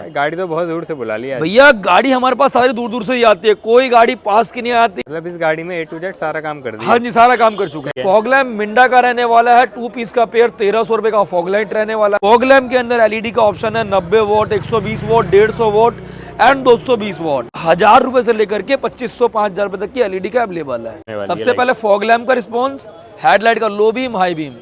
गाड़ी तो बहुत दूर से बुला लिया भैया। गाड़ी हमारे पास सारी दूर दूर से ही आती है, कोई गाड़ी पास की नहीं आती। मतलब इस गाड़ी में A to Z सारा काम कर दिया। हाँ जी, सारा काम कर चुके हैं। फॉग लैम्प मिंडा का रहने वाला है, 2 पीस का पेयर 1300 रुपए का फॉग लाइट रहने वाला है। फॉग लैम्प के अंदर LED का ऑप्शन है, 90 what, 120 what, 150 what and 220 what. 1000 रुपए से लेकर के 2500 5000 रुपए तक की LED का अवेलेबल है। सबसे पहले फॉग लैम्प का रिस्पॉन्स, हेडलाइट का लो बीम, हाई बीम।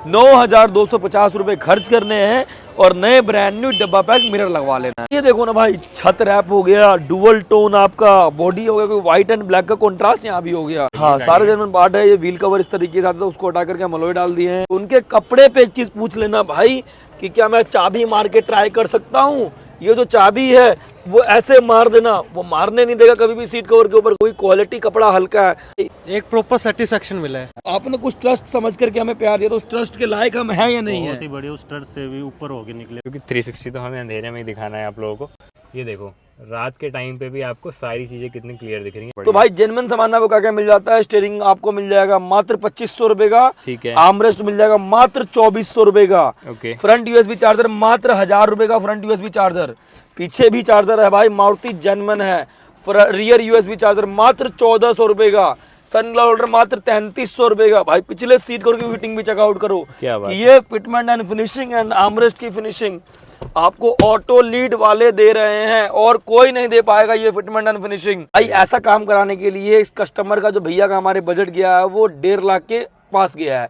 9250 रुपए खर्च करने हैं और नए ब्रांड न्यू डब्बा पैक मिरर लगवा लेना है। ये देखो ना भाई, छत रैप हो गया, डुअल टोन आपका बॉडी हो गया, कोई व्हाइट एंड ब्लैक का कंट्रास्ट यहाँ भी हो गया। हाँ, सारे जर्मन पार्ट है। ये व्हील कवर इस तरीके से आता था, उसको हटा करके हम अलॉय डाल दिए हैं। उनके कपड़े पे एक चीज पूछ लेना भाई कि क्या मैं चाबी मार के ट्राई कर सकता हूँ। ये जो चाबी है वो ऐसे मार देना, वो मारने नहीं देगा कभी भी सीट कवर के ऊपर। कोई क्वालिटी, कपड़ा हल्का है, एक प्रॉपर सेटिस्फेक्शन मिला है। आपने कुछ ट्रस्ट समझ करके हमें प्यार दिया, तो उस ट्रस्ट के लायक हम है या नहीं है? बहुत ही बढ़िया, उस ट्रस्ट से भी ऊपर होके निकले। क्योंकि 360 तो हमें अंधेरे में ही दिखाना है आप लोगों को। ये देखो, रात के टाइम पे भी आपको सारी चीजें कितनी क्लियर दिख रही हैं। तो भाई जेन्युइन सामान आपको क्या क्या मिल जाता है। स्टीयरिंग आपको मिल जाएगा मात्र 2500 रुपए का। ठीक है। आर्मरेस्ट मिल जाएगा मात्र 2400 रुपए का। ओके। फ्रंट USB चार्जर मात्र 1000 रुपए का फ्रंट USB चार्जर। पीछे भी चार्जर है भाई, मारुति जेन्युइन है। रियर USB चार्जर मात्र 1400 रुपए का। सन ग्लास होल्डर मात्र 3300 रुपए का। भाई पिछले सीट कवर की फिटिंग भी चेकआउट करो। क्या बात ये fitment and finishing and armrest की फिनिशिंग आपको ऑटो लीड वाले दे रहे हैं और कोई नहीं दे पाएगा ये फिटमेंट एंड फिनिशिंग। भाई ऐसा काम कराने के लिए इस कस्टमर का, जो भैया का हमारे बजट गया है, वो 1.5 लाख के पास गया है।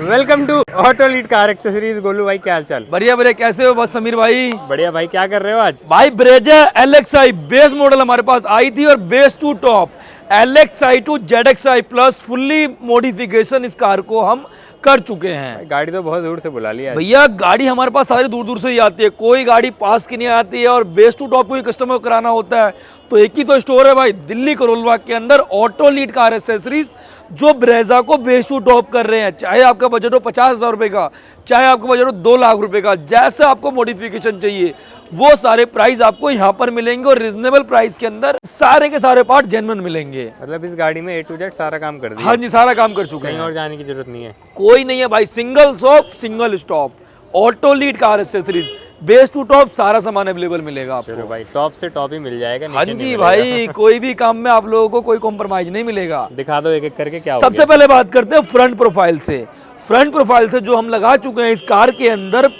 Welcome to auto lead car accessories. Golu भाई, क्या हाल चाल? बढ़िया बढ़िया, कैसे हो? बस समीर भाई बढ़िया भाई, क्या कर रहे हो आज? भाई ब्रेजा LXi बेस मॉडल हमारे पास आई थी और base to top LXi to ZXi plus fully modification इस कार को हम कर चुके हैं। गाड़ी तो बहुत दूर से बुला लिया भैया। गाड़ी हमारे पास सारी दूर दूर से ही आती है, कोई गाड़ी पास की नहीं आती है। और बेस टू टॉप कोई कस्टमर को कराना होता है तो एक ही तो स्टोर है भाई, दिल्ली करोल बाग के अंदर, ऑटो लीड कार एक्सेसरीज, जो ब्रेजा को बेस टू टॉप कर रहे हैं। चाहे आपका बजट हो 50,000 रुपए का, चाहे आपका बजट हो 2 लाख रुपए का, जैसा आपको मॉडिफिकेशन चाहिए वो सारे प्राइस आपको यहाँ पर मिलेंगे और रिजनेबल प्राइस के अंदर सारे के सारे पार्ट जेन्युइन मिलेंगे। मतलब इस गाड़ी में A to Z सारा काम कर दिया। हाँ जी, सारा काम कर चुके हैं। कहीं और जाने की जरूरत नहीं है, कोई नहीं है भाई। Single shop, single stop, auto lead car accessories, base to top सारा सामान अवेलेबल मिलेगा आपको। चलो भाई, टॉप से टॉप ही मिल जाएगा। हाँ जी भाई, कोई भी काम में आप लोगों को कोई कॉम्प्रोमाइज नहीं मिलेगा। दिखा दो एक एक करके क्या सबसे पहले बात करते हैं फ्रंट प्रोफाइल से। फ्रंट प्रोफाइल से जो हम लगा चुके हैं इस कार के अंदर,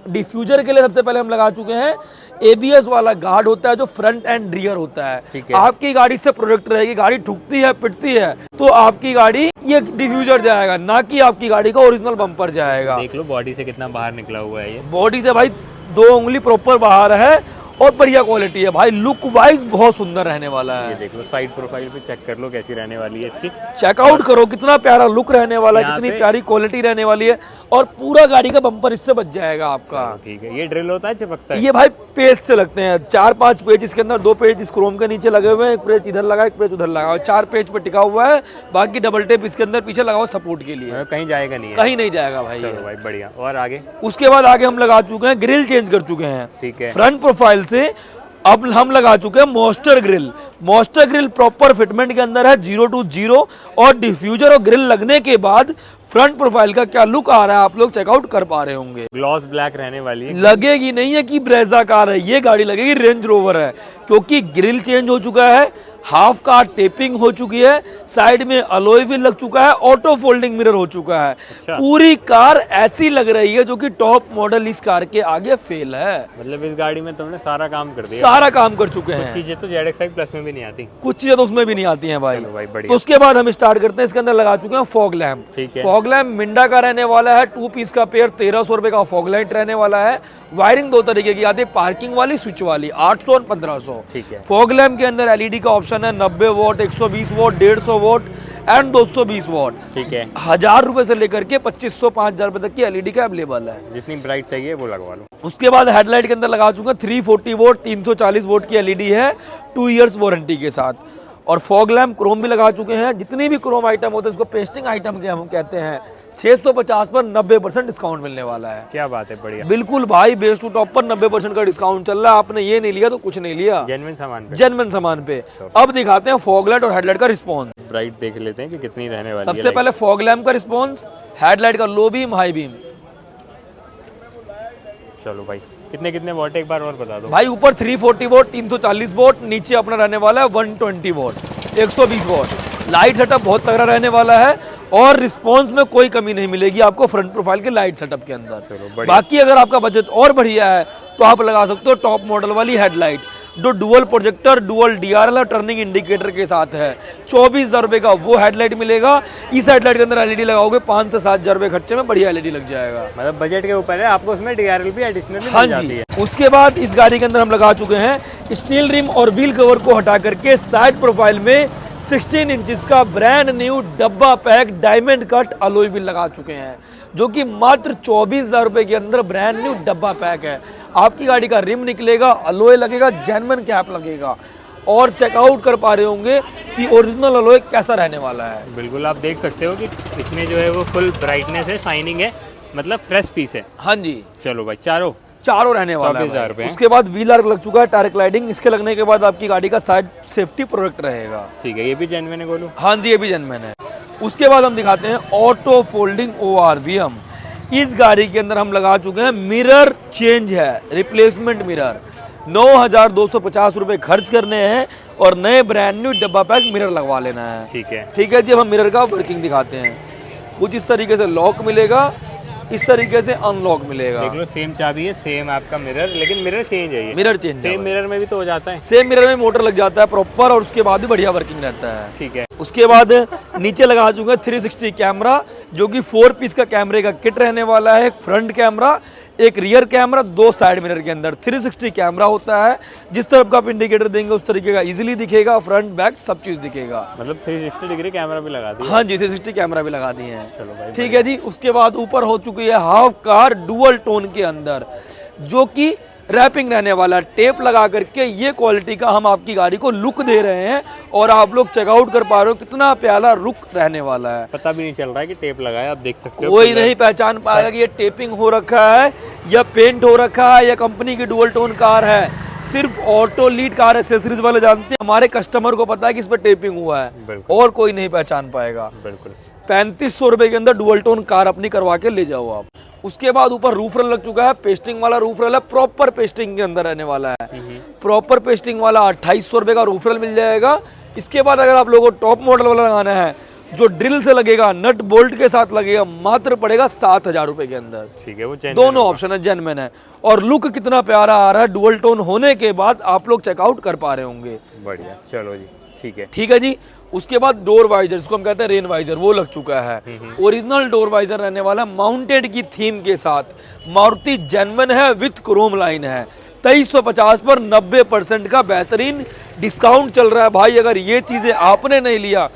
डिफ्यूजर के लिए सबसे पहले हम लगा चुके हैं ABS वाला गार्ड होता है, जो फ्रंट एंड रियर होता है। ठीक है। आपकी गाड़ी से प्रोडक्ट रहेगी, गाड़ी ठुकती है, पिटती है तो आपकी गाड़ी ये डिफ्यूजर जाएगा, ना कि आपकी गाड़ी का ओरिजिनल बम्पर जाएगा। देख लो बॉडी से कितना बाहर निकला हुआ है ये। बॉडी से भाई 2 उंगली प्रॉपर बाहर है और बढ़िया क्वालिटी है भाई। लुक वाइज बहुत सुंदर रहने वाला है। ये देख लो, साइड प्रोफाइल पे चेक कर लो कैसी रहने वाली है इसकी। चेकआउट करो कितना प्यारा लुक रहने वाला है, कितनी प्यारी क्वालिटी रहने वाली है और पूरा गाड़ी का बम्पर इससे बच जाएगा आपका। ठीक है। ये ड्रिल होता है, चिपकता है? ये भाई पेज से लगते हैं, 4-5 पेज इसके अंदर, 2 पेज इस क्रोम के नीचे लगे हुए हैं, एक पेज इधर लगा, एक पेज उधर लगा, 4 पेज पे टिका हुआ है। बाकी डबल टेप इसके अंदर पीछे लगा हुआ सपोर्ट के लिए। कहीं जाएगा नहीं है? कहीं नहीं जाएगा भाई। चलो भाई बढ़िया। और आगे? उसके बाद आगे हम लगा चुके हैं, ग्रिल चेंज कर चुके हैं। ठीक है। फ्रंट प्रोफाइल से अब हम लगा चुके हैं monster grill. Monster grill proper fitment के अंदर है, 0 to 0 और डिफ्यूजर और ग्रिल लगने के बाद फ्रंट प्रोफाइल का क्या लुक आ रहा है आप लोग चेकआउट कर पा रहे होंगे। ग्लॉस ब्लैक रहने वाली है। लगेगी नहीं है कि ब्रेजा कार है, ये गाड़ी लगेगी रेंज रोवर है, क्योंकि ग्रिल चेंज हो चुका है, हाफ कार टेपिंग हो चुकी है, साइड में अलॉय व्हील लग चुका है, ऑटो फोल्डिंग मिरर हो चुका है। अच्छा। पूरी कार ऐसी लग रही है जो कि टॉप मॉडल इस कार के आगे फेल है। मतलब इस गाड़ी में तुमने सारा काम कर दिया। सारा काम कर चुके हैं। चीजें तो ZXi प्लस में भी नहीं आती, कुछ चीजें तो उसमें भी नहीं आती हैं भाई। चलो भाई बढ़िया। तो उसके बाद हम स्टार्ट करते हैं। इसके अंदर लगा चुके हैं फॉग लैम्प। ठीक है। फॉग लैम्प मिंडा का रहने वाला है, 2 पीस का पेयर 1300 रुपए का फॉग लाइट रहने वाला है। वायरिंग 2 तरीके की आती है, पार्किंग वाली, स्विच वाली, 800 और 1500। ठीक है। फॉग लैम्प के अंदर LED का ऑप्शन है, 90 what, 120 what, 150 what and 220 what. ठीक है। 1000 रुपए से लेकर के 2500 5000 रुपए तक की LED का अवेलेबल है। जितनी ब्राइट चाहिए वो लगवा लो। उसके बाद हेडलाइट के अंदर लगा चुका 340 वोट 340 वोट की LED है, 2 इयर्स वारंटी के साथ। और फॉग लैम्प क्रोम भी लगा चुके हैं। जितनी भी क्रोम आइटम होते हैं उसको पेस्टिंग आइटम के हम कहते हैं। 650 पर 90% डिस्काउंट मिलने वाला है। क्या बात है, बढ़िया। बिल्कुल भाई, बेस टू टॉप पर 90% का डिस्काउंट चल रहा है। आपने ये नहीं लिया तो कुछ नहीं लिया, जेन्युइन सामान पे। जेन्युइन सामान पे। अब दिखाते हैं फॉग लाइट और हेडलाइट का रिस्पॉन्स। ब्राइट देख लेते हैं कि कितनी रहने वाली है। सबसे पहले फॉग लैम्प का रिस्पॉन्स, हेडलाइट का लो बीम, हाई बीम। चलो भाई, कितने कितने वॉट एक बार और बता दो। भाई ऊपर 340 वोट 340 वोट, नीचे अपना रहने वाला है 120 वोट 120 वोट। लाइट सेटअप बहुत तगड़ा रहने वाला है और रिस्पांस में कोई कमी नहीं मिलेगी आपको फ्रंट प्रोफाइल के लाइट सेटअप के अंदर। बढ़िया। बाकी अगर आपका बजट और बढ़िया है तो आप लगा सकते हो टॉप मॉडल वाली हेडलाइट जो डुअल प्रोजेक्टर, डुअल DRL और टर्निंग इंडिकेटर के साथ है। 24,000 रुपए का वो हेडलाइट मिलेगा। इस हेडलाइट के अंदर LED लगाओगे 5 से 7 हजार रुपए खर्चे में बढ़िया LED लग जाएगा। मतलब बजट के ऊपर है, आपको उसमें DRL भी एडिशनल हाँ मिल जाती जी। है। उसके बाद इस गाड़ी के अंदर हम लगा चुके हैं स्टील रिम और व्हील कवर को हटा करके साइड प्रोफाइल में 16 इंचेस का ब्रांड न्यू डब्बा pack diamond cut alloy wheel लगा चुके हैं, जो कि मात्र 24,000 रुपए के अंदर ब्रांड न्यू डब्बा पैक है। आपकी गाड़ी का रिम निकलेगा, अलॉय लगेगा, जेन्युइन कैप लगेगा और चेकआउट कर पा रहे होंगे कि ओरिजिनल अलॉय कैसा रहने वाला है। बिल्कुल, आप देख सकते हो कि इसमें जो है वो फुल ब्राइटनेस है, शाइनिंग है, मतलब फ्रेश पीस है। हाँ जी, चलो भाई, चारों रहने वाला है 24,000 रुपए। उसके बाद व्हील आर्क लग चुका है, टायर क्लाइडिंग। इसके लगने के बाद आपकी गाड़ी का साइड सेफ्टी प्रोडक्ट रहेगा। ठीक है, ये भी जेन्युइन है गोलू। हाँ जी, ये भी जेन्युइन है। उसके बाद हम दिखाते हैं ऑटो फोल्डिंग ORVM। इस गाड़ी के अंदर हम लगा चुके हैं मिरर चेंज है, रिप्लेसमेंट मिरर। 9,250 रुपए खर्च करने हैं और नए ब्रांड न्यू डब्बा पैक मिरर लगवा लेना है। ठीक है जी। अब हम मिरर का वर्किंग दिखाते हैं। कुछ इस तरीके से लॉक मिलेगा, इस तरीके से अनलॉक मिलेगा। देख लो, सेम चाबी है, सेम आपका मिरर, लेकिन मिरर चेंज है। ये मिरर चेंज सेम मिरर में भी तो हो जाता है। सेम मिरर में मोटर लग जाता है प्रॉपर और उसके बाद भी बढ़िया वर्किंग रहता है। ठीक है। उसके बाद नीचे लगा चुके हैं 360 कैमरा, जो कि 4 पीस का कैमरे का किट रहने वाला है। एक फ्रंट कैमरा, एक रियर कैमरा, 2 साइड मिरर के अंदर 360 कैमरा होता है। जिस तरफ का आप इंडिकेटर देंगे उस तरीके का इजीली दिखेगा, फ्रंट बैक सब चीज दिखेगा। मतलब 360 डिग्री कैमरा भी लगा दिया। हाँ जी, 360 कैमरा भी लगा दिए हैं। चलो भाई, ठीक है जी। उसके बाद ऊपर हो चुकी है हाफ कार डुअल टोन के अंदर, जो कि रैपिंग रहने वाला। टेप लगा करके ये क्वालिटी का हम आपकी गाड़ी को लुक दे रहे हैं और आप लोग चेकआउट कर पा रहे हो कितना प्यारा लुक रहने वाला है। पता भी नहीं चल रहा है कि टेप लगा है, आप देख सकते हो। कोई नहीं पहचान पाएगा कि ये टेपिंग हो रखा है या पेंट हो रखा है या कंपनी की डुअल टोन कार है। सिर्फ ऑटो लीड कार एसेसरीज वाले जानते हैं, हमारे कस्टमर को पता है कि इस पर टेपिंग हुआ है और कोई नहीं पहचान पाएगा। बिल्कुल। 3500 रुपए के अंदर डुअल टोन कार अपनी करवा के ले जाओ आप। उसके बाद ऊपर रूफ रेल लग चुका है, पेस्टिंग वाला रूफ रेल है, प्रॉपर पेस्टिंग के अंदर रहने वाला है। प्रॉपर पेस्टिंग वाला 2800 रुपए का रूफ रेल मिल जाएगा। इसके बाद अगर आप लोगों को टॉप मॉडल वाला लगाना है जो ड्रिल से लगेगा, नट बोल्ट के साथ लगेगा, मात्र पड़ेगा 7,000 रुपए के अंदर। ठीक है, वो दोनों ऑप्शन है, जेन्युइन है। और लुक कितना प्यारा आ रहा है डुअल टोन होने के बाद, आप लोग चेकआउट कर पा रहे होंगे। बढ़िया, चलो जी, ठीक है। ठीक है जी। उसके बाद डोर वाइजर, जिसको हम कहते हैं रेन वाइजर, वो लग चुका है। ओरिजिनल डोर वाइजर रहने वाला, माउंटेड की थीम के साथ। मारुति जेन्युइन है, विथ क्रोम लाइन है। 2350 पर 90% का बेहतरीन डिस्काउंट चल रहा है भाई। अगर ये चीजें आपने नहीं लिया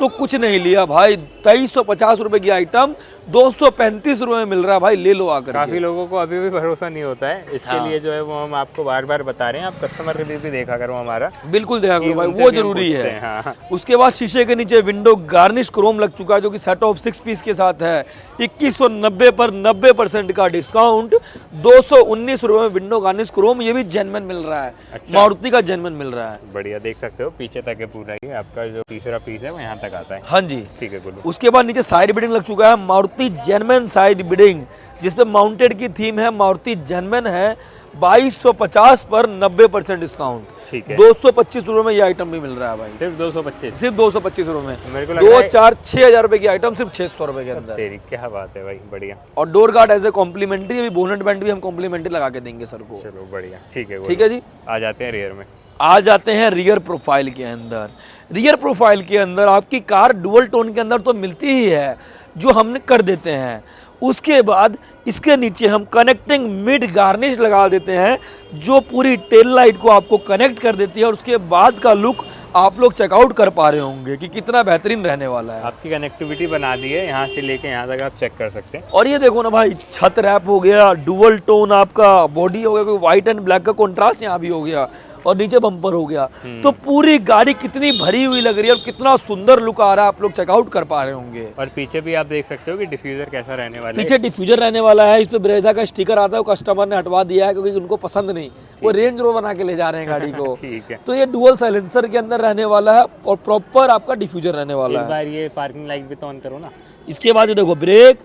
तो कुछ नहीं लिया भाई। 2350 रुपए की आइटम 235 रुपए में मिल रहा है भाई, ले लो आकर। काफी लोगों को अभी भी भरोसा नहीं होता है, इसके लिए जो है वो हम आपको बार बार बता रहे हैं। आप कस्टमर रिव्यू भी देखा करो हमारा। बिल्कुल देखा करो भाई, उनसे वो भी हम जरूरी पूछते है। हैं। हाँ। उसके बाद शीशे के नीचे विंडो गार्निश क्रोम लग चुका है, जो कि सेट ऑफ 6 पीस के साथ है। 2190 पर 90% का डिस्काउंट, 219 रुपए में विंडो गार्निश क्रोम, ये भी जेन्युइन मिल रहा है। अच्छा। मारुति का जेन्युइन मिल रहा है। बढ़िया, देख सकते हो पीछे तक है पूरा। ये आपका जो तीसरा पीस है वो यहाँ तक आता है। हाँ जी। ठीक है गुल्लू। उसके बाद नीचे साइड बिडिंग लग चुका है, मारुति जेन्युइन साइड बिडिंग, जिसपे माउंटेड की थीम है, मारुति जेन्युइन है। 2250 पर 90% डिस्काउंट। ठीक है। 225 रुपए में ये आइटम भी मिल रहा है भाई। सिर्फ 225? सिर्फ 225 रुपए में। मेरे को लग रहा है 2-4-6 रुपए की आइटम सिर्फ 600 रुपए के अंदर। तेरी क्या बात है भाई, बढ़िया। और door guard as a complimentary, अभी बोनट बैंड भी हम कॉम्प्लीमेंट्री लगा के देंगे सर को। चलो बढ़िया, ठीक है। ठीक है जी। आ जाते हैं रियर में। आ जाते हैं रियर प्रोफाइल के अंदर। रियर प्रोफाइल के अंदर आपकी कार डुअल टोन के अंदर तो मिलती ही है, जो हमने कर देते हैं। उसके बाद इसके नीचे हम कनेक्टिंग मिड गार्निश लगा देते हैं, जो पूरी टेल लाइट को आपको कनेक्ट कर देती है। और उसके बाद का लुक आप लोग चेकआउट कर पा रहे होंगे कि कितना बेहतरीन रहने वाला है। आपकी कनेक्टिविटी बना दी है, यहाँ से लेके यहाँ तक आप चेक कर सकते हैं। और ये देखो ना भाई, छत रैप हो गया, डुअल टोन आपका बॉडी हो गया, कोई व्हाइट एंड ब्लैक का कॉन्ट्रास्ट यहाँ भी हो गया, और नीचे बम्पर हो गया। तो पूरी गाड़ी कितनी भरी हुई लग रही है और कितना सुंदर लुक आ रहा है, आप लोग चेकआउट कर पा रहे होंगे। और पीछे भी आप देख सकते हो कि डिफ्यूजर कैसा रहने वाला है। पीछे डिफ्यूजर रहने वाला है, इस पे ब्रेजा का स्टिकर आता है, वो कस्टमर ने हटवा दिया है क्योंकि उनको पसंद नहीं, वो रेंज रोवर बना के ले जा रहे हैं गाड़ी को। ठीक है। तो ये डुअल साइलेंसर के अंदर रहने वाला है और प्रॉपर आपका डिफ्यूजर रहने वाला एक है। बार ये पार्किंग लाइट भी तो ऑन करो ना। इसके बाद ये देखो, ब्रेक,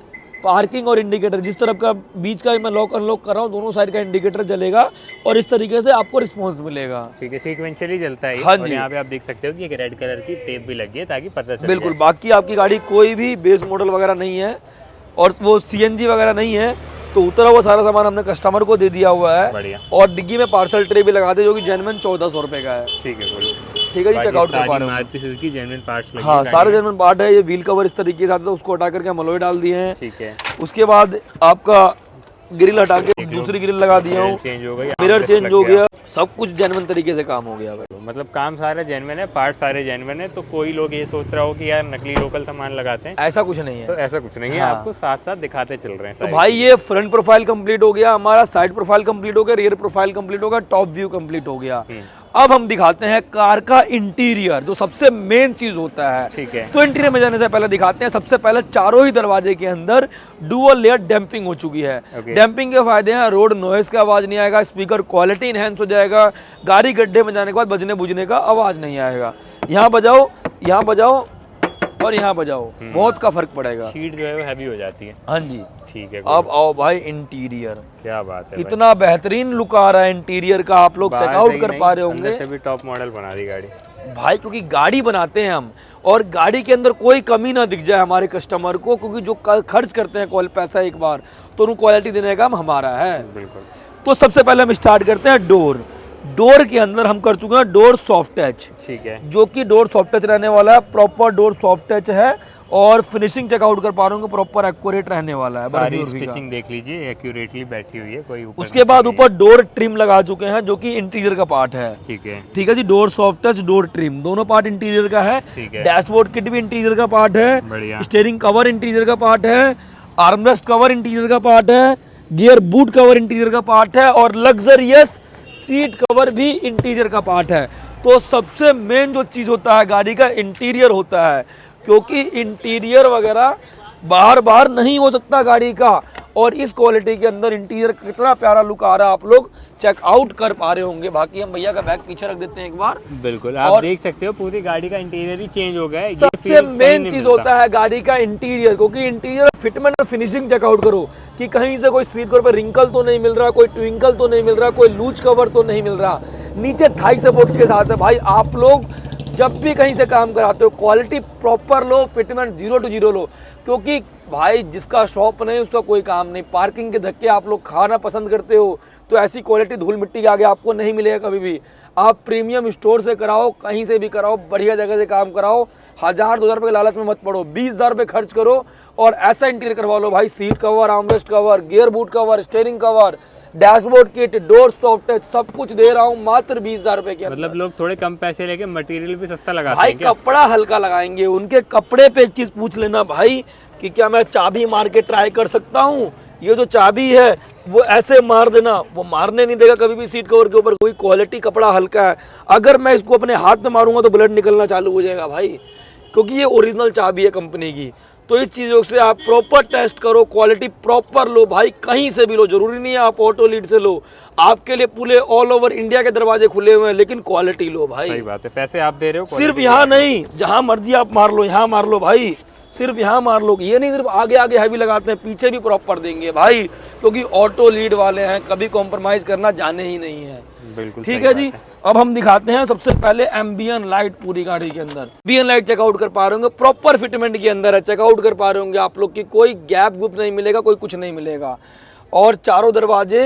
पार्किंग और इंडिकेटर, जिस तरफ का बीच का मैं लॉक अनलॉक कर रहा हूँ दोनों साइड का इंडिकेटर जलेगा और इस तरीके से आपको रिस्पॉन्स मिलेगा। ठीक है, सीक्वेंशियली चलता है ये। हाँ और जी। यहाँ पे आप देख सकते हो कि एक रेड कलर की टेप भी लगी है ताकि पता चले। बिल्कुल, बाकी आपकी गाड़ी कोई भी बेस मॉडल वगैरह नहीं है और वो CNG वगैरह नहीं है, तो उतरा हुआ सारा सामान हमने कस्टमर को दे दिया हुआ है। बढ़िया। और डिग्गी में पार्सल ट्रे भी लगा दे जो कि जेन्युइन 1400 रुपए का है। ठीक है, बोलो। ठीक है जी, चेकआउट कर पा रहे हो। मारुति सुजुकी जेन्युइन पार्ट्स लगे। हाँ, सारे जेन्युइन पार्ट है। ये व्हील कवर इस तरीके से आता है, उसको हटा करके हम अलॉय डाल दिए हैं। ठीक है, उसके बाद आपका ग्रिल हटा के दूसरी ग्रिल लगा दिया हूँ, चेंज हो गई, मिरर चेंज हो गया, सब कुछ जेन्युइन तरीके से काम हो गया भाई। मतलब काम सारा जेन्युइन है, पार्ट सारे जेन्युइन है। तो कोई लोग ये सोच रहा हो कि यार नकली लोकल सामान लगाते हैं, ऐसा कुछ नहीं है। तो ऐसा कुछ नहीं है। हाँ। आपको साथ साथ दिखाते चल रहे हैं तो सारी भाई ये फ्रंट प्रोफाइल कंप्लीट हो गया हमारा, साइड प्रोफाइल कंप्लीट हो गया, रियर प्रोफाइल कंप्लीट हो गया, टॉप व्यू कंप्लीट हो गया। अब हम दिखाते हैं कार का इंटीरियर, जो सबसे मेन चीज होता है। ठीक है। तो इंटीरियर में जाने से पहले दिखाते हैं, सबसे पहले चारों ही दरवाजे के अंदर डुअल लेयर डैम्पिंग हो चुकी है। डैम्पिंग के फायदे हैं, रोड नॉइस का आवाज नहीं आएगा, स्पीकर क्वालिटी इनहेंस हो जाएगा, गाड़ी गड्ढे में जाने के बाद बजने बुझने का आवाज नहीं आएगा। यहाँ बजाओ, यहाँ बजाओ और यहाँ बजाओ, बहुत का फर्क पड़ेगा। सीट जो है वो हैवी हो जाती है। हाँ जी। ठीक है, अब आओ भाई इंटीरियर, क्या बात है कितना बेहतरीन लुक आ रहा है इंटीरियर का, आप लोग चेकआउट कर पा रहे होंगे। अंदर से भी टॉप मॉडल बना दी गाड़ी भाई, क्योंकि गाड़ी बनाते हैं हम और गाड़ी के अंदर कोई कमी ना दिख जाए हमारे कस्टमर को, क्योंकि जो खर्च करते हैं पैसा एक बार, तो उनको क्वालिटी देने का काम हमारा है। बिल्कुल। तो सबसे पहले हम स्टार्ट करते हैं डोर। डोर के अंदर हम कर चुके हैं डोर सॉफ्ट टच। ठीक है, जो कि डोर सॉफ्ट टच रहने वाला है, प्रॉपर डोर सॉफ्ट टच है और फिनिशिंग चेकआउट कर पा रहे होंगे, प्रॉपर एक्यूरेट रहने वाला है। सारी स्टिचिंग देख लीजिए, एक्यूरेटली बैठी हुई है, कोई ऊपर उसके बाद ऊपर डोर ट्रिम लगा चुके हैं जो कि इंटीरियर का पार्ट है। ठीक है। ठीक है जी, door soft touch, door trim, दोनों पार्ट इंटीरियर का है। ठीक है। डैशबोर्ड किट भी इंटीरियर का पार्ट है। बढ़िया। स्टीयरिंग कवर इंटीरियर का पार्ट है, आर्मरेस्ट कवर इंटीरियर का पार्ट है, गियर बूट कवर इंटीरियर का पार्ट है और लग्जरियस सीट कवर भी इंटीरियर का पार्ट है। तो सबसे मेन जो चीज होता है गाड़ी का इंटीरियर होता है, क्योंकि इंटीरियर वगैरह बाहर बाहर नहीं हो सकता गाड़ी का। और इस क्वालिटी के अंदर इंटीरियर कितना प्यारा लुक आ रहा है, आप लोग चेकआउट कर पा रहे होंगे। बाकी हम भैया का बैग पीछे रख देते हैं एक बार। बिल्कुल, आप देख सकते हो पूरी गाड़ी का इंटीरियर ही चेंज हो गया है। सबसे मेन चीज होता है गाड़ी का इंटीरियर, क्योंकि इंटीरियर फिटमेंट और फिनिशिंग चेकआउट करो कि कहीं से कोई सीट कवर पर रिंकल तो नहीं मिल रहा, कोई ट्विंकल तो नहीं मिल रहा, कोई लूज कवर तो नहीं मिल रहा, नीचे थाई सपोर्ट के साथ है। भाई आप लोग जब भी कहीं से काम कराते हो quality proper low, fitment 0 to 0 लो, क्योंकि भाई जिसका शॉप नहीं उसका कोई काम नहीं। पार्किंग के धक्के आप लोग खाना पसंद करते हो, तो ऐसी क्वालिटी धूल मिट्टी के आगे आपको नहीं मिलेगा कभी भी। आप प्रीमियम स्टोर से कराओ, कहीं से भी कराओ, बढ़िया जगह से काम कराओ, 1000-2000 रुपये के लालच में मत पड़ो, 20,000 रुपये खर्च करो और ऐसा इंटीरियर करवा लो भाई। Seat cover, armrest cover, gear boot cover, steering cover, dashboard kit, door soft touch, सब कुछ दे रहा हूँ मात्र 20,000 रुपए के अंदर। मतलब लोग थोड़े कम पैसे लेके मटेरियल भी सस्ता लगाते भाई हैं क्या? कपड़ा हल्का लगाएंगे, उनके कपड़े पे एक चीज पूछ लेना भाई कि क्या मैं चाबी मार के ट्राई कर सकता हूँ। ये जो चाबी है वो ऐसे मार देना, वो मारने नहीं देगा कभी भी सीट कवर के ऊपर। कोई क्वालिटी कपड़ा हल्का है, अगर मैं इसको अपने हाथ में मारूंगा तो ब्लड निकलना चालू हो जाएगा भाई, क्योंकि ये ओरिजिनल चाबी है कंपनी की। तो इस चीज़ों से आप प्रॉपर टेस्ट करो, क्वालिटी प्रॉपर लो भाई, कहीं से भी लो, जरूरी नहीं है आप ऑटो लीड से लो, आपके लिए पूरे ऑल ओवर इंडिया के दरवाजे खुले हुए हैं, लेकिन क्वालिटी लो भाई। सही बात है, पैसे आप दे रहे हो, सिर्फ यहाँ नहीं, जहाँ मर्जी आप मार लो, यहाँ मार लो भाई, सिर्फ यहाँ मार लो। ये नहीं सिर्फ आगे आगे हैवी लगाते हैं, पीछे भी प्रॉपर देंगे भाई, क्योंकि ऑटो लीड वाले हैं, कभी कॉम्प्रोमाइज करना जाने ही नहीं है। बिल्कुल ठीक है जी। अब हम दिखाते हैं सबसे पहले एम्बियन लाइट पूरी गाड़ी के अंदर। एम्बियन लाइट चेकआउट कर पा रहे होंगे, प्रॉपर फिटमेंट के अंदर है, चेकआउट कर पा रहे होंगे आप लोग की कोई गैप गुप नहीं मिलेगा, कोई कुछ नहीं मिलेगा। और चारों दरवाजे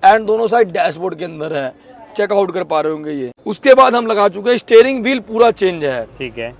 एंड दोनों साइड डैशबोर्ड के अंदर है, चेकआउट कर पा रहे होंगे ये। उसके बाद हम लगा चुके हैं स्टीयरिंग व्हील पूरा चेंज है। ठीक है,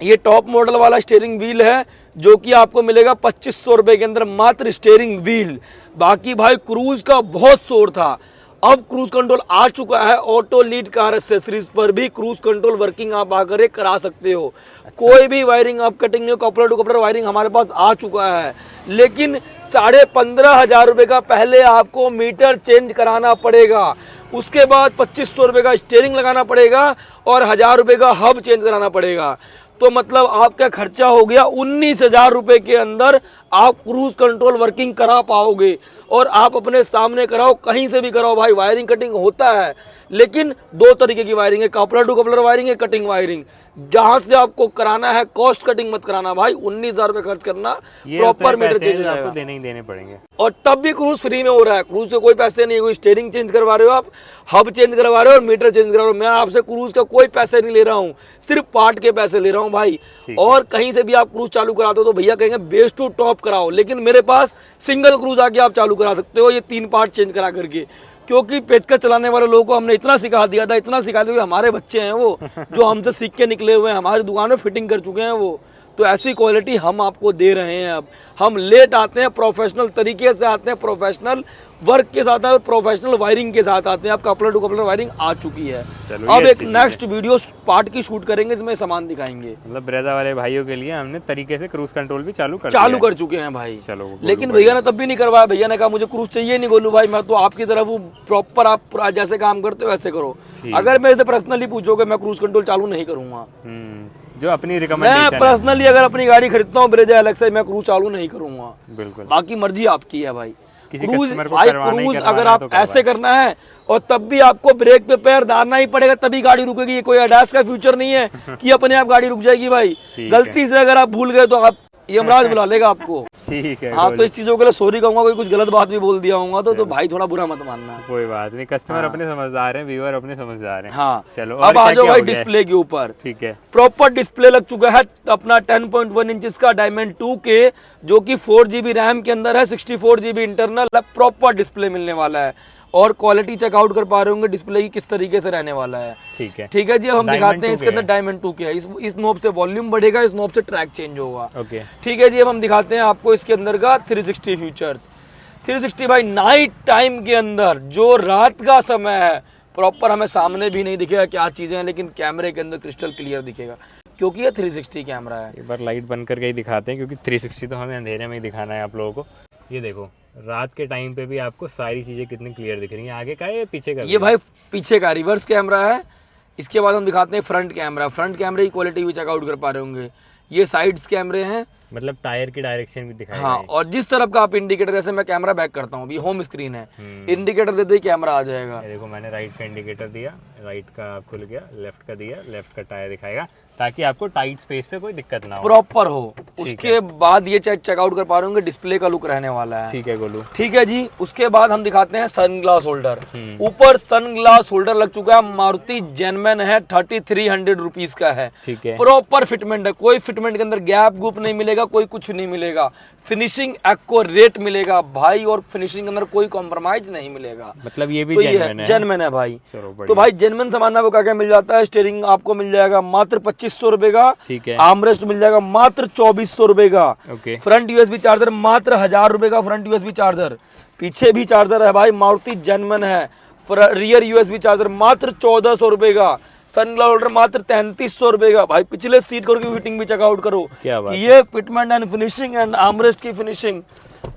ये टॉप मॉडल वाला स्टीयरिंग व्हील है जो कि आपको मिलेगा 2500 रुपए के अंदर मात्र स्टीयरिंग व्हील। बाकी भाई क्रूज का बहुत शोर था, अब क्रूज कंट्रोल आ चुका है। ऑटो लीड कार एक्सेसरीज पर भी क्रूज कंट्रोल वर्किंग आप आकर करा सकते हो। कोई भी वायरिंग आप कटिंग नहीं, कपड़ा टू कपड़ा वायरिंग हमारे पास आ चुका है, लेकिन 15,500 रुपए का पहले आपको मीटर चेंज कराना पड़ेगा। उसके बाद 2500 रुपए का स्टीयरिंग लगाना पड़ेगा और 1000 रुपए का हब चेंज कराना पड़ेगा। तो मतलब आपका खर्चा हो गया 19,000 रुपए के अंदर आप क्रूज कंट्रोल वर्किंग करा पाओगे। और आप अपने सामने कराओ, कहीं से भी कराओ भाई, वायरिंग कटिंग होता है, लेकिन दो तरीके की वायरिंग है, कपलर टू कपलर वायरिंग है, कटिंग वायरिंग। जहां से आपको कराना है, कॉस्ट कटिंग मत कराना भाई, 19,000 रुपए खर्च करना, प्रॉपर मीटर चेंज आपको देने ही देने पड़ेंगे। और तब भी क्रूज फ्री में हो रहा है, क्रूज से कोई पैसे नहीं है, कोई स्टीयरिंग चेंज करवा रहे हो आप, हब चेंज करवा रहे हो और मीटर चेंज करवा रहे हो, मैं आपसे क्रूज का कोई पैसे नहीं ले रहा हूँ, सिर्फ पार्ट के पैसे ले रहा हूँ भाई। और कहीं से भी आप क्रूज चालू कराते हो तो भैया कहेंगे बेस टू टॉप कराओ, लेकिन मेरे पास सिंगल क्रूज आके आप चालू करा सकते हो, ये 3 पार्ट चेंज करा करके। क्योंकि पेचकस चलाने वाले लोगों को हमने इतना सिखा दिया था, इतना सिखा दिया, हमारे बच्चे हैं वो जो हमसे सीख के निकले हुए हैं, हमारी दुकान में फिटिंग कर चुके हैं वो। तो ऐसी क्वालिटी हम आपको दे रहे हैं। अब हम लेट आते हैं, प्रोफेशनल तरीके से आते हैं, प्रोफेशनल वर्क के साथ आते हैं, प्रोफेशनल वायरिंग के साथ आते हैं। अब कपलर टू कपलर वायरिंग आ चुकी है। अब एक नेक्स्ट वीडियो पार्ट की शूट करेंगे, इसमें सामान दिखाएंगे। मतलब ब्रेजा वाले भाइयों के लिए हमने तरीके से क्रूज कंट्रोल भी चालू कर चुके हैं भाई। चलो, लेकिन भैया ने तब भी नहीं करवाया, भैया ने कहा मुझे क्रूज चाहिए नहीं। गोलू भाई मैं तो आपकी तरफ हूँ, प्रॉपर आप जैसे काम करते हो वैसे करो। अगर मेरे से पर्सनली पूछोगे, मैं क्रूज कंट्रोल चालू नहीं करूंगा। जो अपनी रिकमेंडेशन, मैं पर्सनली अगर अपनी गाड़ी खरीदता हूँ ब्रेजा एलेक्सा, मैं क्रूज चालू नहीं करूंगा। बिल्कुल, बाकी मर्जी आपकी है भाई। क्रूज अगर आप ऐसे करना है और तब भी आपको ब्रेक पे पैर डालना ही पड़ेगा तभी गाड़ी रुकेगी। ये कोई अडास का फ्यूचर नहीं है कि अपने आप गाड़ी रुक जाएगी भाई। गलती से अगर आप भूल गए तो आप यमराज बुला लेगा आपको। ठीक है, हाँ, तो इस चीजों के लिए सॉरी कहूंगा, कोई कुछ गलत बात भी बोल दिया होगा तो भाई थोड़ा बुरा मत मानना। कोई बात नहीं, कस्टमर अपने समझदार हैं, व्यूअर अपने समझदार हैं। हाँ चलो, अब आ जाओ भाई डिस्प्ले के ऊपर। ठीक है, प्रॉपर डिस्प्ले लग चुका है अपना 10.1 इंच का डायमंड 2K, जो कि 4GB रैम के अंदर है, 64GB इंटरनल, प्रॉपर डिस्प्ले मिलने वाला है। और क्वालिटी चेकआउट कर पा रहे होंगे डिस्प्ले की किस तरीके से रहने वाला है। ठीक है जी, अब हम दिखाते हैं इसके अंदर डायमंड 2K है। इस नॉब से वॉल्यूम बढ़ेगा, इस नॉब से ट्रैक चेंज होगा। ठीक है जी, अब हम दिखाते हैं आपको इसके अंदर का 360 फीचर्स। 360 भाई नाइट टाइम के अंदर, जो रात का समय है, प्रॉपर हमें सामने भी नहीं दिखेगा क्या चीजें हैं, लेकिन कैमरे के अंदर क्रिस्टल क्लियर दिखेगा क्योंकि ये 360 कैमरा है। एक बार लाइट बंद करके ही दिखाते हैं, क्योंकि 360 तो हमें अंधेरे में ही दिखाना है आप लोगों को। ये देखो, रात के टाइम पे भी आपको सारी चीजें कितनी क्लियर दिख रही हैं। आगे का है या पीछे का? ये भाई पीछे का रिवर्स कैमरा है। इसके बाद हम दिखाते हैं फ्रंट कैमरा। फ्रंट कैमरे की क्वालिटी भी चेकआउट कर पा रहे होंगे। ये साइड्स कैमरे हैं, मतलब टायर की डायरेक्शन भी दिखाई। हाँ, और जिस तरफ का आप इंडिकेटर, जैसे मैं कैमरा बैक करता हूँ, अभी होम स्क्रीन है, इंडिकेटर देते ही कैमरा आ जाएगा। देखो, मैंने राइट का इंडिकेटर दिया, राइट का खुल गया, लेफ्ट का दिया, लेफ्ट का टायर दिखाएगा, ताकि आपको टाइट स्पेस पे कोई दिक्कत ना हो, प्रॉपर हो। उसके बाद ये चेकआउट कर पा रहे होंगे, डिस्प्ले का लुक रहने वाला है। ठीक है गोलू। ठीक है जी, उसके बाद हम दिखाते हैं सनग्लास होल्डर। ऊपर सनग्लास होल्डर लग चुका है, मारुति जेनमैन है, 3300 रुपीज का है। ठीक है, प्रॉपर फिटमेंट है, कोई फिटमेंट के अंदर गैप गुप नहीं मिलेगा, कोई कुछ नहीं मिलेगा। फिनिशिंग एक्यूरेट मिलेगा भाई, और फिनिशिंग के अंदर कोई कॉम्प्रोमाइज नहीं मिलेगा। मतलब ये भी जेनमैन है भाई। तो भाई जेनमैन सामान आपको क्या मिल जाता है? स्टीयरिंग आपको मिल जाएगा मात्र 2500 रुपए का। ठीक है, आर्मरेस्ट मिल जाएगा मात्र 2400 रुपए का। फ्रंट USB चार्जर मात्र 1000 रुपए का फ्रंट USB चार्जर। पीछे भी चार्जर है भाई, मारुति जेनमैन है। रियर USB चार्जर मात्र 1400 रुपए का। सनग्लास होल्डर मात्र 3300 रुपए का। भाई पिछले सीट कवर की फिटिंग भी चेकआउट करो। क्या बात? ये fitment and finishing and armrest की फिनिशिंग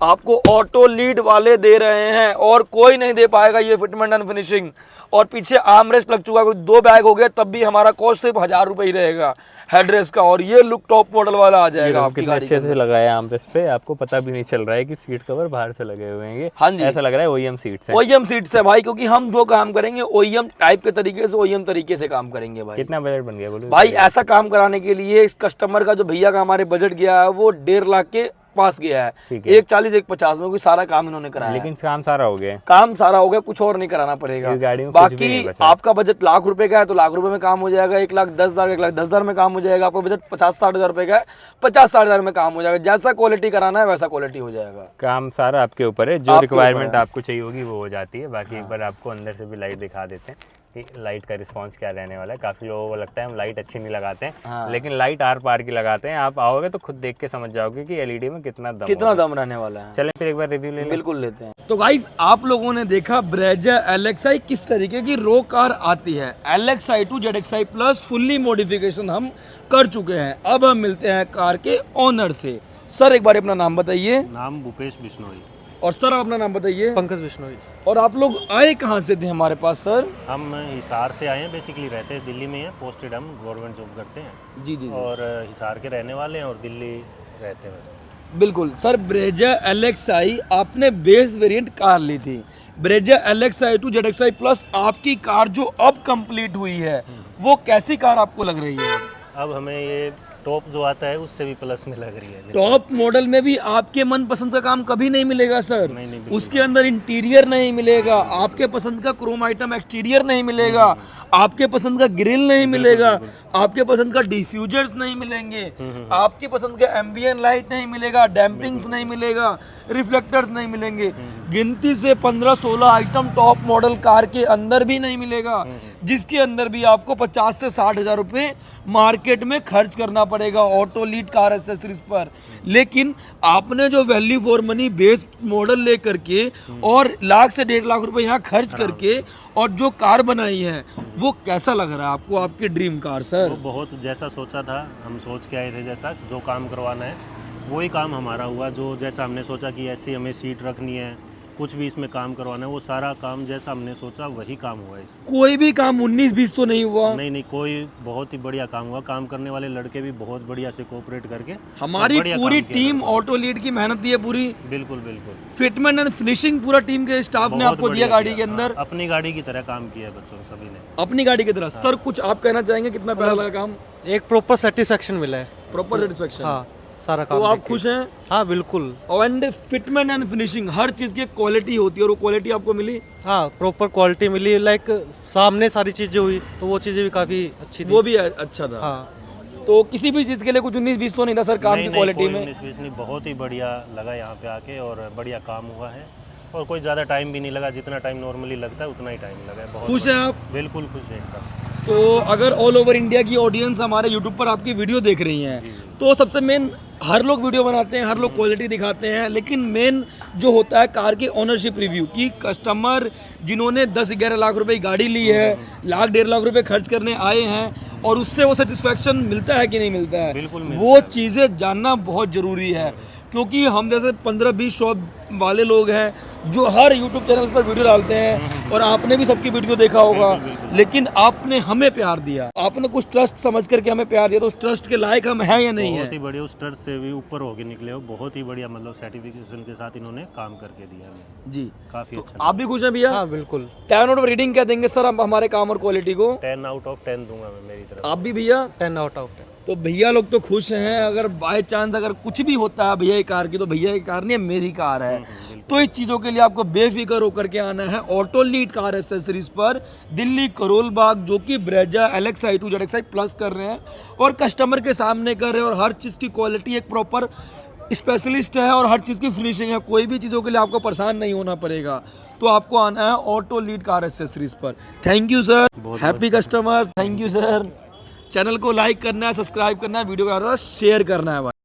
आपको ऑटो लीड वाले दे रहे हैं, और कोई नहीं दे पाएगा ये फिटमेंट एंड फिनिशिंग। और पीछे आर्मरेस्ट लग चुका है, 2 बैग हो गया तब भी हमारा कॉस्ट सिर्फ 1000 रुपए ही रहेगा हेडरेस्ट का। और ये लुक टॉप मॉडल वाला आ जाएगा आपकी गाड़ी अच्छे से लगाया आर्मरेस्ट पे, आपको पता भी नहीं चल रहा है कि सीट कवर बाहर से लगे हुए हैं। हाँ जी, ऐसा लग रहा है OEM सीट्स हैं। OEM सीट्स है भाई, क्योंकि हम जो काम करेंगे OEM टाइप के तरीके से, OEM तरीके से काम करेंगे भाई। कितना बजट बन गया बोलो भाई? ऐसा काम कराने के लिए इस कस्टमर का, जो भैया का हमारे बजट गया है, वो 1.5 लाख के पास गया है। 140 150 में कोई सारा काम इन्होंने कराया। लेकिन काम सारा हो गया, काम सारा हो गया, कुछ और नहीं कराना पड़ेगा। बाकी आपका बजट लाख रुपए का है तो लाख रुपए में काम हो जाएगा। 1,10,000 1,10,000 में काम हो जाएगा। आपका बजट 50-60 हजार रुपए का है, 50-60 हजार में काम हो जाएगा। जैसा क्वालिटी कराना है वैसा क्वालिटी हो जाएगा। काम सारा आपके ऊपर है, जो रिक्वायरमेंट आपको चाहिए होगी वो हो जाती है। बाकी एक बार आपको अंदर से भी लाइट दिखा देते हैं कि लाइट का रिस्पांस क्या रहने वाला है। काफी लोगों को लगता है हम लाइट अच्छी नहीं लगाते हैं, लेकिन लाइट आर पार की लगाते हैं। आप आओगे तो खुद देख के समझ जाओगे कि एलईडी में कितना दम रहने वाला है। चलें फिर एक बार रिव्यू ले लें। बिल्कुल लेते हैं। तो गाइस, आप लोगों ने देखा ब्रेजा LXi किस तरीके की रो कार आती है। LXi to ZXi plus fully modification हम कर चुके हैं। अब हम मिलते हैं कार के ओनर से। सर एक बार अपना नाम बताइए। नाम भूपेश बिश्नोई। और सर अपना नाम बताइए। पंकज बिश्नोई। और आप लोग आए कहाँ से थे हमारे पास सर? हम हिसार से आए हैं, बेसिकली रहते हैं दिल्ली में हैं, पोस्टेड हम गवर्नमेंट जॉब करते हैं। जी जी। और हिसार के रहने वाले हैं और दिल्ली रहते हैं। बिल्कुल सर, ब्रेजा LXi आपने बेस वेरिएंट कार ली थी, Brezza LXi to ZXi plus आपकी कार जो अब कंप्लीट हुई है वो कैसी कार आपको लग रही है? अब हमें ये टॉप जो आता है उससे भी प्लस में लग रही है। टॉप मॉडल में भी आपके मन पसंद का काम कभी नहीं मिलेगा सर। नहीं, बिल्कुल। उसके अंदर इंटीरियर नहीं मिलेगा, आपके पसंद का क्रोम आइटम एक्सटीरियर नहीं मिलेगा, आपके पसंद का ग्रिल नहीं मिलेगा, आपके पसंद का डिफ्यूजर्स नहीं मिलेंगे, आपकी पसंद का एम्बियन लाइट नहीं मिलेगा, डैम्पिंग्स नहीं मिलेगा, रिफ्लेक्टर्स नहीं मिलेंगे। गिनती से 15-16 आइटम टॉप मॉडल कार के अंदर भी नहीं मिलेगा, जिसके अंदर भी आपको 50 से 60 हज़ार रुपये मार्केट में खर्च करना पड़ेगा ऑटो लीड कार एक्सेसरीज पर। लेकिन आपने जो value for money base model लेकर के और लाख से 1.5 लाख रुपए यहाँ खर्च करके और जो कार बनाई है वो कैसा लग रहा है आपको, आपकी ड्रीम कार सर? वो बहुत जैसा सोचा था, हम सोच के आए थे, जैसा जो काम करवाना है वही काम हमारा हुआ। जो जैसा हमने सोचा कि ऐसी हमें सीट रखनी है, कुछ भी इसमें काम करवाना है, वो सारा काम जैसा हमने सोचा वही काम हुआ इसमें। कोई भी काम 19-20 तो नहीं हुआ? नहीं, कोई बहुत ही बढ़िया काम हुआ। काम करने वाले लड़के भी बहुत बढ़िया से कोऑपरेट करके हमारी बढ़िया पूरी काम किया टीम ऑटो लीड की मेहनत दी है पूरी, बिल्कुल फिटमेंट एंड फिनिशिंग पूरा टीम के स्टाफ ने बहुत आपको दिया बढ़िया गाड़ी किया। के अंदर, अपनी गाड़ी की तरह काम किया है बच्चों सभी ने, अपनी गाड़ी की तरह। सर कुछ आप कहना चाहेंगे, कितना प्यारा लगा काम? एक प्रॉपर सेटिस्फेक्शन मिला है। Proper satisfaction? हाँ, सारा काम तो आप देख के। खुश हैं? हाँ बिल्कुल। एंड फिटमेंट एंड फिनिशिंग हर चीज की क्वालिटी होती है और वो क्वालिटी आपको मिली? हाँ, प्रॉपर क्वालिटी मिली। लाइक सामने सारी चीजें हुई तो वो चीजें भी काफी अच्छी थी। वो भी अच्छा था। हाँ, तो किसी भी चीज के लिए कुछ 19-20 तो नहीं था सर काम की क्वालिटी में? नहीं, बहुत ही बढ़िया लगा यहाँ पे आके और बढ़िया काम हुआ है और कोई ज़्यादा टाइम भी नहीं लगा। जितना टाइम नॉर्मली लगता है उतना ही टाइम लगा है। बहुत खुश हैं बढ़िया। आप? बिल्कुल खुश है एकदम। तो अगर ऑल ओवर इंडिया की ऑडियंस हमारे यूट्यूब पर आपकी वीडियो देख रही हैं तो सबसे मेन, हर लोग वीडियो बनाते हैं, हर लोग क्वालिटी दिखाते हैं, लेकिन मेन जो होता है कार के ओनरशिप रिव्यू की कस्टमर जिन्होंने 10-11 लाख रुपए की गाड़ी ली है, लाख 1.5 लाख रुपए खर्च करने आए हैं और उससे वो सेटिस्फेक्शन मिलता है कि नहीं मिलता है, बिल्कुल मिलता वो चीज़ें जानना बहुत ज़रूरी है। क्योंकि हम जैसे 15-20 शॉप वाले लोग हैं जो हर यूट्यूब चैनल पर वीडियो डालते हैं और आपने भी सबकी वीडियो देखा होगा, लेकिन आपने हमें प्यार दिया, आपने कुछ ट्रस्ट समझ करके हमें प्यार दिया, तो उस ट्रस्ट के लायक हम हैं या नहीं है? बहुत ही बढ़िया, उस ट्रस्ट से भी ऊपर होके निकले हो। बहुत ही बढ़िया, मतलब सर्टिफिकेशन के साथ इन्होंने काम करके दिया हमें। जी काफी तो अच्छा। आप भी खुश हैं भैया? हाँ बिल्कुल। 10 आउट ऑफ रेटिंग क्या देंगे सर आप हमारे काम और क्वालिटी को? 10 आउट ऑफ 10 दूंगा मैं मेरी तरफ। आप भी भैया? 10 आउट ऑफ 10। तो भैया लोग तो खुश हैं। अगर बाय चांस अगर कुछ भी होता है भैया की कार की, तो भैया की कार नहीं है, मेरी कार है। तो इस चीज़ों के लिए आपको बेफिक्र होकर के आना है ऑटो लीड कार एक्सेसरीज पर, दिल्ली करोल बाग, जो कि Brezza LXi to ZXi plus कर रहे हैं और कस्टमर के सामने कर रहे हैं और हर चीज़ की क्वालिटी एक प्रॉपर स्पेशलिस्ट है और हर चीज़ की फिनिशिंग है। कोई भी चीज़ों के लिए आपको परेशान नहीं होना पड़ेगा। तो आपको आना है ऑटो लीड कार एक्सेसरीज पर। Thank you sir, happy customer, thank you sir. Channel को लाइक करना है, सब्सक्राइब करना है, वीडियो को शेयर करना है भाई।